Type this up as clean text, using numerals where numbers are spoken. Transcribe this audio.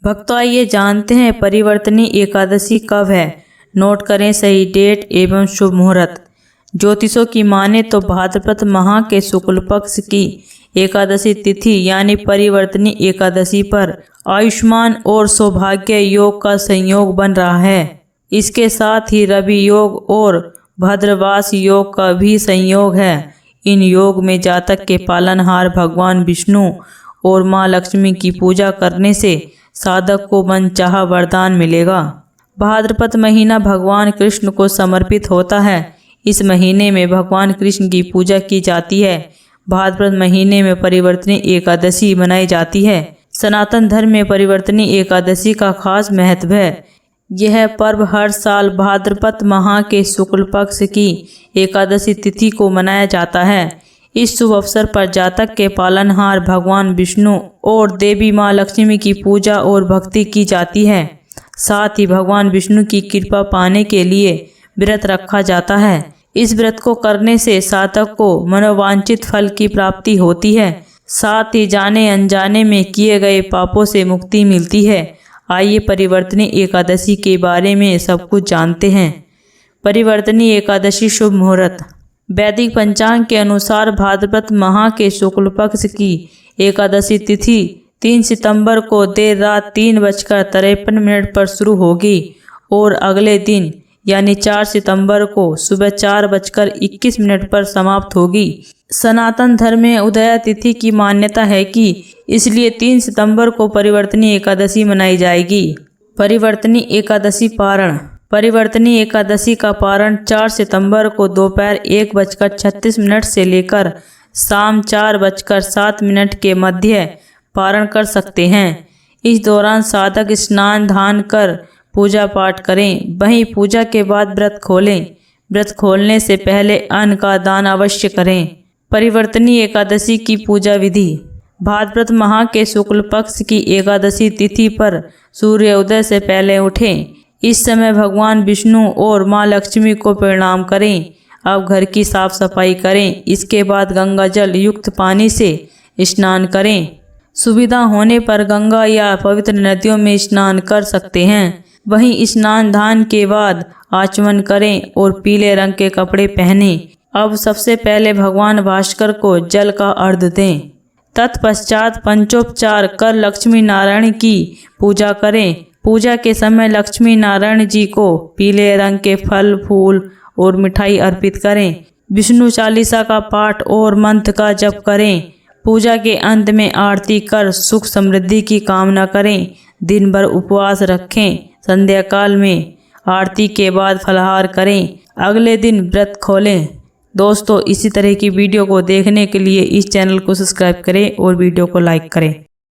भक्तों आइए जानते हैं परिवर्तनी एकादशी कब है। नोट करें सही डेट एवं शुभ मुहूर्त। ज्योतिषों की माने तो भाद्रपद माह के शुक्ल पक्ष की एकादशी तिथि यानी परिवर्तनी एकादशी पर आयुष्मान और सौभाग्य योग का संयोग बन रहा है। इसके साथ ही रवि योग और भद्रवास योग का भी संयोग है। इन योग में जातक के पालनहार भगवान विष्णु और माँ लक्ष्मी की पूजा करने से साधक को मनचाहा वरदान मिलेगा। भाद्रपद महीना भगवान कृष्ण को समर्पित होता है। इस महीने में भगवान कृष्ण की पूजा की जाती है। भाद्रपद महीने में परिवर्तनी एकादशी मनाई जाती है। सनातन धर्म में परिवर्तनी एकादशी का खास महत्व है। यह पर्व हर साल भाद्रपद माह के शुक्ल पक्ष की एकादशी तिथि को मनाया जाता है। इस शुभ अवसर पर जातक के पालनहार भगवान विष्णु और देवी माँ लक्ष्मी की पूजा और भक्ति की जाती है। साथ ही भगवान विष्णु की कृपा पाने के लिए व्रत रखा जाता है। इस व्रत को करने से साधक को मनोवांछित फल की प्राप्ति होती है। साथ ही जाने अनजाने में किए गए पापों से मुक्ति मिलती है। आइए परिवर्तनी एकादशी के बारे में सब कुछ जानते हैं। परिवर्तनी एकादशी शुभ मुहूर्त। वैदिक पंचांग के अनुसार भाद्रपद माह के शुक्ल पक्ष की एकादशी तिथि 3 सितंबर को देर रात 3:53 पर शुरू होगी और अगले दिन यानी 4 सितंबर को सुबह 4:21 पर समाप्त होगी। सनातन धर्म में उदया तिथि की मान्यता है कि इसलिए 3 सितंबर को परिवर्तनी एकादशी मनाई जाएगी। परिवर्तनी एकादशी पारण। परिवर्तनी एकादशी का पारण 4 सितंबर को दोपहर 1:36 से लेकर शाम 4:07 के मध्य पारण कर सकते हैं। इस दौरान साधक स्नान दान कर पूजा पाठ करें। वहीं पूजा के बाद व्रत खोलें। व्रत खोलने से पहले अन्न का दान अवश्य करें। परिवर्तनी एकादशी की पूजा विधि। भाद्रपद माह के शुक्ल पक्ष की एकादशी तिथि पर सूर्योदय से पहले उठें। इस समय भगवान विष्णु और माँ लक्ष्मी को प्रणाम करें। अब घर की साफ सफाई करें। इसके बाद गंगा जल युक्त पानी से स्नान करें। सुविधा होने पर गंगा या पवित्र नदियों में स्नान कर सकते हैं। वहीं स्नान दान के बाद आचमन करें और पीले रंग के कपड़े पहनें। अब सबसे पहले भगवान भास्कर को जल का अर्घ्य दें। तत्पश्चात पंचोपचार कर लक्ष्मी नारायण की पूजा करें। पूजा के समय लक्ष्मी नारायण जी को पीले रंग के फल फूल और मिठाई अर्पित करें। विष्णु चालीसा का पाठ और मंत्र का जप करें। पूजा के अंत में आरती कर सुख समृद्धि की कामना करें। दिन भर उपवास रखें। संध्या काल में आरती के बाद फलाहार करें। अगले दिन व्रत खोलें। दोस्तों इसी तरह की वीडियो को देखने के लिए इस चैनल को सब्सक्राइब करें और वीडियो को लाइक करें।